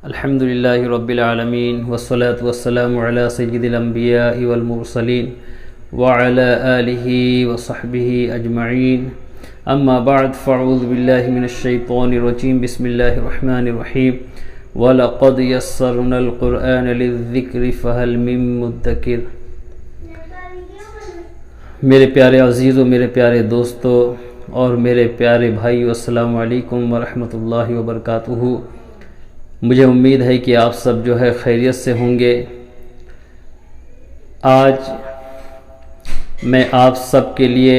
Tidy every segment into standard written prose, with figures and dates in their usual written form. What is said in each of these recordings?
الحمد للہ رب العالمین والصلاة والسلام علی سید الانبیاء والمرسلین وعلی آلہ وصحبہ اجمعین اما بعد فاعوذ باللہ من الشیطان الرجیم بسم اللہ الرحمن الرحیم وَلَقَدْ يَسَّرْنَا الْقُرْآنَ لِلذِّكْرِ فَهَلْ مِن مُدَّكِرٍ۔ میرے پیارے عزیزوں، میرے پیارے دوستوں اور میرے پیارے بھائیو، السلام علیکم ورحمۃ اللہ وبرکاتہ۔ مجھے امید ہے کہ آپ سب جو ہے خیریت سے ہوں گے۔ آج میں آپ سب کے لیے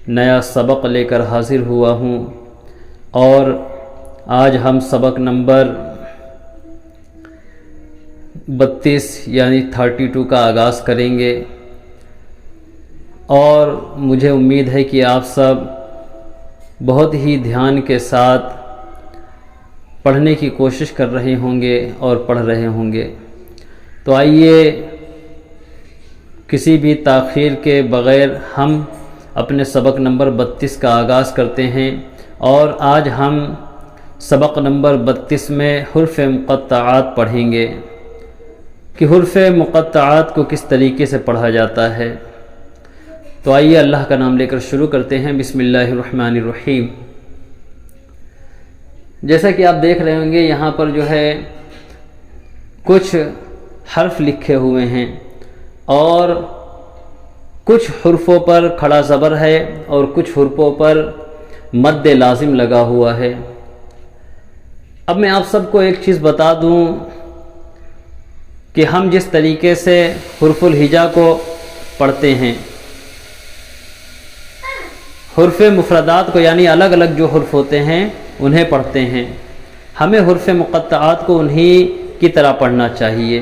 نیا سبق لے کر حاضر ہوا ہوں، اور آج ہم سبق نمبر 32 یعنی 32 کا آغاز کریں گے، اور مجھے امید ہے کہ آپ سب بہت ہی دھیان کے ساتھ پڑھنے کی کوشش کر رہے ہوں گے اور پڑھ رہے ہوں گے۔ تو آئیے کسی بھی تاخیر کے بغیر ہم اپنے سبق نمبر 32 کا آغاز کرتے ہیں، اور آج ہم سبق نمبر 32 میں حروف مقطعات پڑھیں گے کہ حروف مقطعات کو کس طریقے سے پڑھا جاتا ہے۔ تو آئیے اللہ کا نام لے کر شروع کرتے ہیں۔ بسم اللہ الرحمن الرحیم۔ جیسا کہ آپ دیکھ رہے ہوں گے، یہاں پر جو ہے کچھ حرف لکھے ہوئے ہیں، اور کچھ حروفوں پر کھڑا زبر ہے اور کچھ حروفوں پر مد لازم لگا ہوا ہے۔ اب میں آپ سب کو ایک چیز بتا دوں کہ ہم جس طریقے سے حروف الہجا کو پڑھتے ہیں، حروف مفردات کو یعنی الگ الگ جو حرف ہوتے ہیں انہیں پڑھتے ہیں، ہمیں حروف مقطعات کو انہی کی طرح پڑھنا چاہیے۔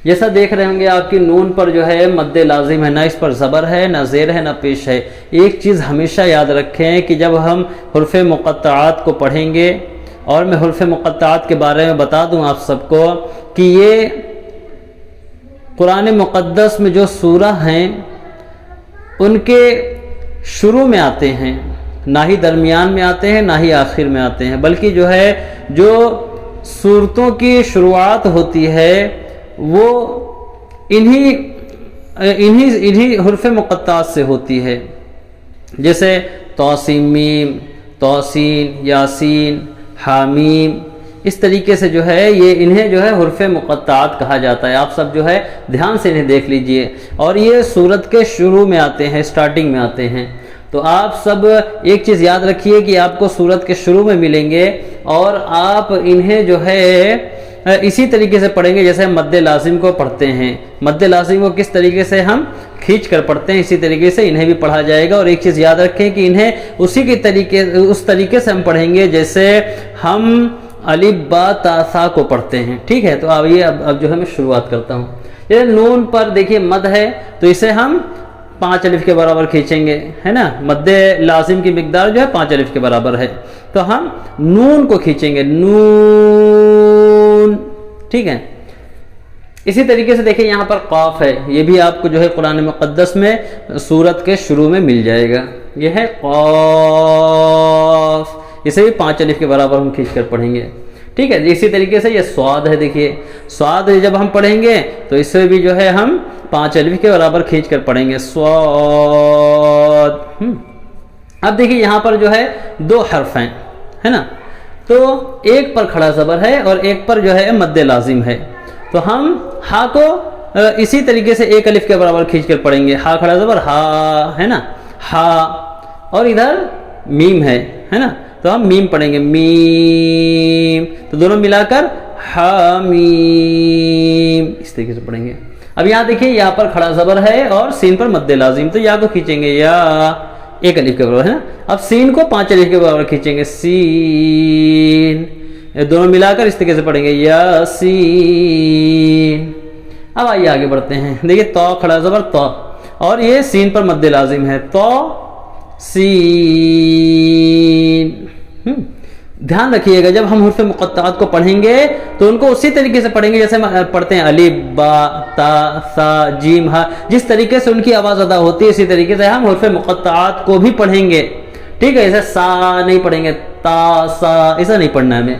جیسا دیکھ رہے ہوں گے، آپ کی نون پر جو ہے مد لازم ہے، نہ اس پر زبر ہے، نہ زیر ہے، نہ پیش ہے۔ ایک چیز ہمیشہ یاد رکھیں کہ جب ہم حروف مقطعات کو پڑھیں گے، اور میں حروف مقطعات کے بارے میں بتا دوں آپ سب کو کہ یہ قرآن مقدس میں جو سورہ ہیں ان کے شروع میں آتے ہیں، نہ ہی درمیان میں آتے ہیں، نہ ہی آخر میں آتے ہیں، بلکہ جو ہے جو سورتوں کی شروعات ہوتی ہے وہ انہی حروف مقطعات سے ہوتی ہے، جیسے طاسیم میم، طاسین، یاسین، حامیم۔ اس طریقے سے جو ہے یہ انہیں جو ہے حروف مقطعات کہا جاتا ہے۔ آپ سب جو ہے دھیان سے انہیں دیکھ لیجئے، اور یہ سورت کے شروع میں آتے ہیں، سٹارٹنگ میں آتے ہیں۔ تو آپ سب ایک چیز یاد رکھیے کہ آپ کو سورت کے شروع میں ملیں گے، اور آپ انہیں جو ہے اسی طریقے سے پڑھیں گے جیسے ہم مد لازم کو پڑھتے ہیں۔ مد لازم کو کس طریقے سے ہم کھینچ کر پڑھتے ہیں، اسی طریقے سے انہیں بھی پڑھا جائے گا۔ اور ایک چیز یاد رکھیں کہ انہیں اس طریقے سے ہم پڑھیں گے جیسے ہم الف با تا سا کو پڑھتے ہیں، ٹھیک ہے؟ تو آئیے اب جو ہے میں شروعات کرتا ہوں۔ یہ نون پر دیکھیے مد ہے، تو اسے ہم 5 الف کے برابر کھینچیں گے، ہے نا؟ مد لازم کی مقدار جو ہے 5 الف کے برابر ہے، تو ہم نون کو کھینچیں گے، نون، ٹھیک ہے؟ اسی طریقے سے دیکھیں یہاں پر قاف ہے، یہ بھی آپ کو جو ہے قرآن مقدس میں سورت کے شروع میں مل جائے گا، یہ ہے قاف، اسے بھی 5 الف کے برابر ہم کھینچ کر پڑھیں گے، ٹھیک ہے؟ اسی طریقے سے یہ صاد ہے، دیکھیے صاد جب ہم پڑھیں گے تو اس سے بھی جو ہے ہم 5 الف کے برابر کھینچ کر پڑھیں گے، صاد۔ اب دیکھیے یہاں پر جو ہے 2 حرف ہیں، ہے نا؟ تو ایک پر کھڑا زبر ہے اور ایک پر جو ہے مد لازم ہے، تو ہم ہا کو اسی طریقے سے 1 الف کے برابر کھینچ کر پڑھیں گے، ہا کھڑا زبر ہا، ہے نا؟ ہا، اور ادھر میم ہے نا؟ تو ہم میم پڑھیں گے، میم، تو دونوں ملا کر حامیم، اس طریقے سے پڑھیں گے۔ اب یہاں دیکھیں یہاں پر کھڑا زبر ہے اور سین پر مد لازم، تو یا کو کھینچیں گے یا 1 الف کے برابر، ہے نا؟ اب سین کو 5 الف کے برابر کھینچیں گے، سین، دونوں ملا کر اس طریقے سے پڑھیں گے، یاسین۔ اب آئیے آگے بڑھتے ہیں، دیکھیے تو کھڑا زبر تو، اور یہ سین پر مد لازم ہے، تو سین۔ دھیان رکھیے گا جب ہم حروف مقطعات کو پڑھیں گے تو ان کو اسی طریقے سے پڑھیں گے جیسے پڑھتے ہیں الف با تا سا جیم ہا، جس طریقے سے ان کی آواز ادا ہوتی ہے اسی طریقے سے ہم حروف مقطعات کو بھی پڑھیں گے، ٹھیک ہے؟ ایسے سا نہیں پڑھیں گے، تا سا ایسا نہیں پڑھنا ہے ہمیں،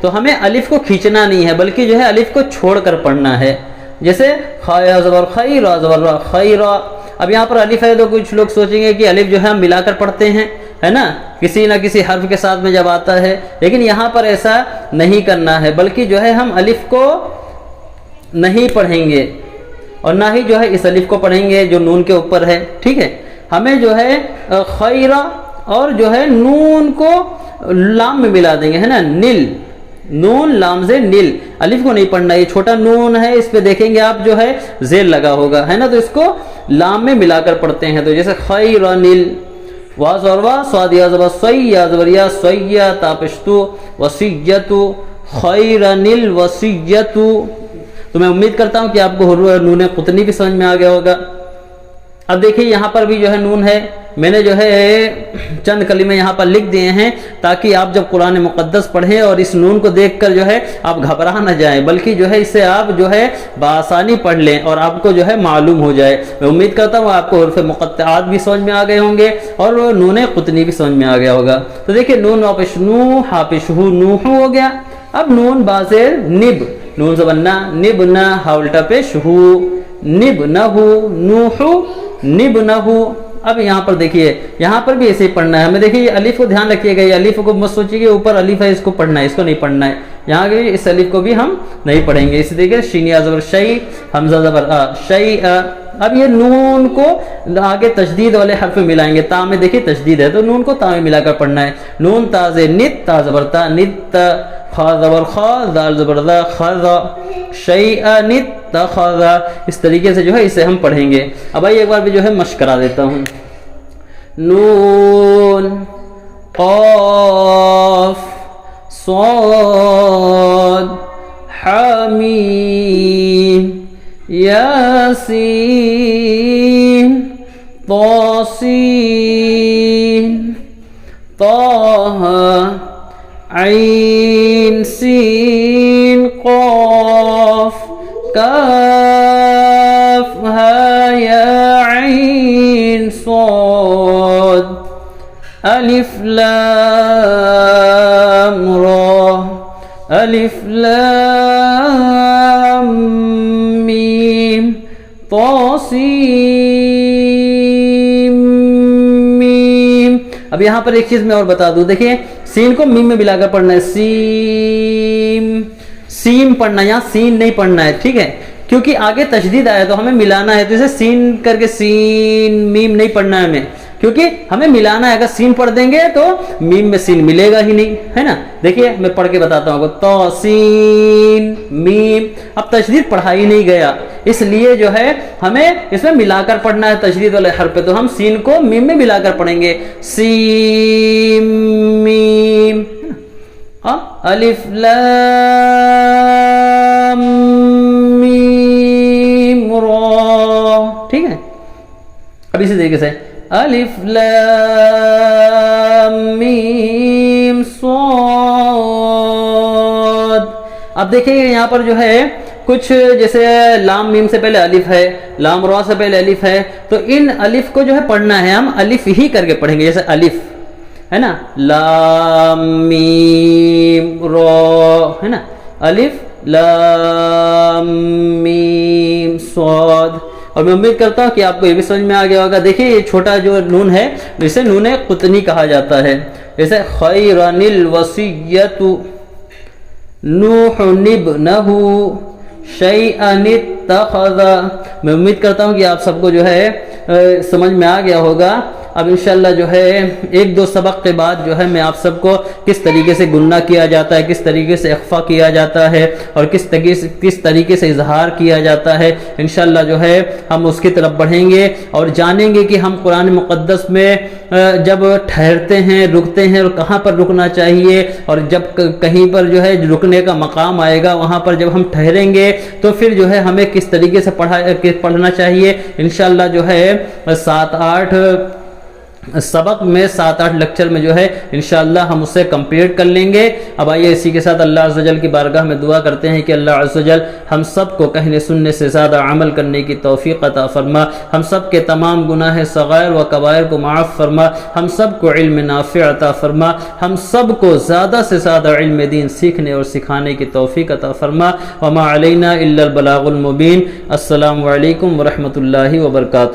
تو ہمیں الف کو کھینچنا نہیں ہے بلکہ جو ہے الف کو چھوڑ کر پڑھنا ہے. جیسے خا زبر خی را زبر را خیرا. اب یہاں پر الف ہے تو کچھ لوگ سوچیں گے کہ الف جو ہے ہم ملا کر پڑھتے ہیں, ہے نا, کسی نہ کسی حرف کے ساتھ میں جب آتا ہے, لیکن یہاں پر ایسا نہیں کرنا ہے بلکہ جو ہے ہم الف کو نہیں پڑھیں گے اور نہ ہی جو ہے اس الف کو پڑھیں گے جو نون کے اوپر ہے. ٹھیک ہے, ہمیں جو ہے خیرا اور جو ہے نون کو لام میں ملا دیں گے, ہے نا, نل, نون لام سے نل, الف کو نہیں پڑھنا. یہ چھوٹا نون ہے, اس پہ دیکھیں گے آپ جو ہے زیل لگا ہوگا, ہے نا, تو اس کو لام میں ملا کر پڑھتے ہیں. تو جیسے خیر نل, وا زبر وا, صاد یا زبر صی, یا زبر یا, صیا تا پشتو, وصیتو, خیر نل وصیتو. تو میں امید کرتا ہوں کہ آپ کو نون قطنی بھی سمجھ میں آ گیا ہوگا. اب دیکھیے یہاں پر بھی جو ہے نون ہے, میں نے جو ہے چند کلمے یہاں پر لکھ دیے ہیں تاکہ آپ جب قرآن مقدس پڑھیں اور اس نون کو دیکھ کر جو ہے آپ گھبرا نہ جائیں, بلکہ جو ہے اس سے آپ جو ہے بآسانی پڑھ لیں اور آپ کو جو ہے معلوم ہو جائے. میں امید کرتا ہوں آپ کو حروف مقطعات بھی سمجھ میں آ گئے ہوں گے اور نون قطنی بھی سمجھ میں آ گیا ہوگا. تو دیکھیے نون واپش نو, حاپش ہو, نوح ہو گیا. اب نون بازر نب, نون زبنہ نب نہ, ہا الٹا پیش ہو, نب نہ ہو, نوح نب نہ ہو. اب یہاں پر دیکھیے یہاں پر بھی ایسے ہی پڑھنا ہے ہمیں. دیکھیے یہ الف کو دھیان رکھیے گا, یہ الف کو مت سوچیے کہ اوپر الف ہے اس کو پڑھنا ہے, اس کو نہیں پڑھنا ہے. یہاں کے اس الف کو بھی ہم نہیں پڑھیں گے. اسی طریقے سے شین یا زبر شی, حمزہ زبر ا, شی ا. اب یہ نون کو آگے تشدید والے حرف میں ملائیں گے. تا میں دیکھیے تشدید ہے تو نون کو تا میں ملا کر پڑھنا ہے. نون تا سے نت, تا زبر تا, نت, خا زبر خا, دال زبر دا, خذا, شیء نت تخذا. اس طریقے سے جو ہے اسے ہم پڑھیں گے. اب آئیے ایک بار بھی جو ہے مشق کرا دیتا ہوں. نون, قاف, صاد, حمیم, یاسین, طاسین, طه, عین, سین, قاف, کاف, ہا یا عین, صاد, الف لام را, الف لام میم, طاسیم میم. اب یہاں پر ایک چیز میں اور بتا دوں, دیکھیں سین کو میم میں ملا کر پڑھنا ہے, سیم, سیم پڑھنا ہے, یہاں سین نہیں پڑھنا ہے. ٹھیک ہے, کیونکہ آگے تشدید آیا تو ہمیں ملانا ہے, تو اسے سین کر کے سین میم نہیں پڑھنا ہے ہمیں, کیونکہ ہمیں ملانا ہے. اگر سین پڑھ دیں گے تو میم میں سین ملے گا ہی نہیں, ہے نا. دیکھیے میں پڑھ کے بتاتا ہوں, تو سین میم. اب تشدید پڑھا ہی نہیں گیا, اس لیے جو ہے ہمیں اس میں ملا کر پڑھنا ہے تشدید والے حرف پہ. تو ہم سین کو میم میں ملا کر پڑھیں گے, سین میم, الف لام میم را. ٹھیک ہے, اب اسی طریقے سے الف لام میم صاد. اب دیکھیں یہاں پر جو ہے کچھ جیسے لام میم سے پہلے الف ہے, لام را سے پہلے الف ہے, تو ان الف کو جو ہے پڑھنا ہے ہم الف ہی کر کے پڑھیں گے. جیسے الف ہے نا, لام میم را, ہے نا, الف لام میم صاد. اور میں امید کرتا ہوں کہ آپ کو یہ بھی سمجھ میں آ گیا ہوگا. دیکھیے یہ چھوٹا جو نون ہے اسے نون قطنی کہا جاتا ہے. جیسے خیرن الوصیۃ, نوح ابنہ, شیئن اتخذ. میں امید کرتا ہوں کہ آپ سب کو جو ہے سمجھ میں آ گیا ہوگا. اب انشاءاللہ جو ہے ایک دو سبق کے بعد جو ہے میں آپ سب کو کس طریقے سے گننا کیا جاتا ہے, کس طریقے سے اخفا کیا جاتا ہے اور کس طریقے سے اظہار کیا جاتا ہے, انشاءاللہ جو ہے ہم اس کی طرف بڑھیں گے اور جانیں گے کہ ہم قرآن مقدس میں جب ٹھہرتے ہیں, رکتے ہیں, اور کہاں پر رکنا چاہیے, اور جب کہیں پر جو ہے رکنے کا مقام آئے گا وہاں پر جب ہم ٹھہریں گے تو پھر جو ہے ہمیں کس طریقے سے پڑھنا چاہیے. انشاءاللہ جو ہے 7-8 سبق میں 7-8 لیکچر میں جو ہے انشاءاللہ ہم اسے کمپلیٹ کر لیں گے۔ اب آئیے اسی کے ساتھ اللہ عز و جل کی بارگاہ میں دعا کرتے ہیں کہ اللہ عز و جل ہم سب کو کہنے سننے سے زیادہ عمل کرنے کی توفیق عطا فرما، ہم سب کے تمام گناہ صغائر و کبائر کو معاف فرما، ہم سب کو علم نافع عطا فرما، ہم سب کو زیادہ سے زیادہ علم دین سیکھنے اور سکھانے کی توفیق عطا فرما۔ وما علینا الا البلاغ المبین۔ السلام علیکم ورحمۃ اللہ وبرکاتہ۔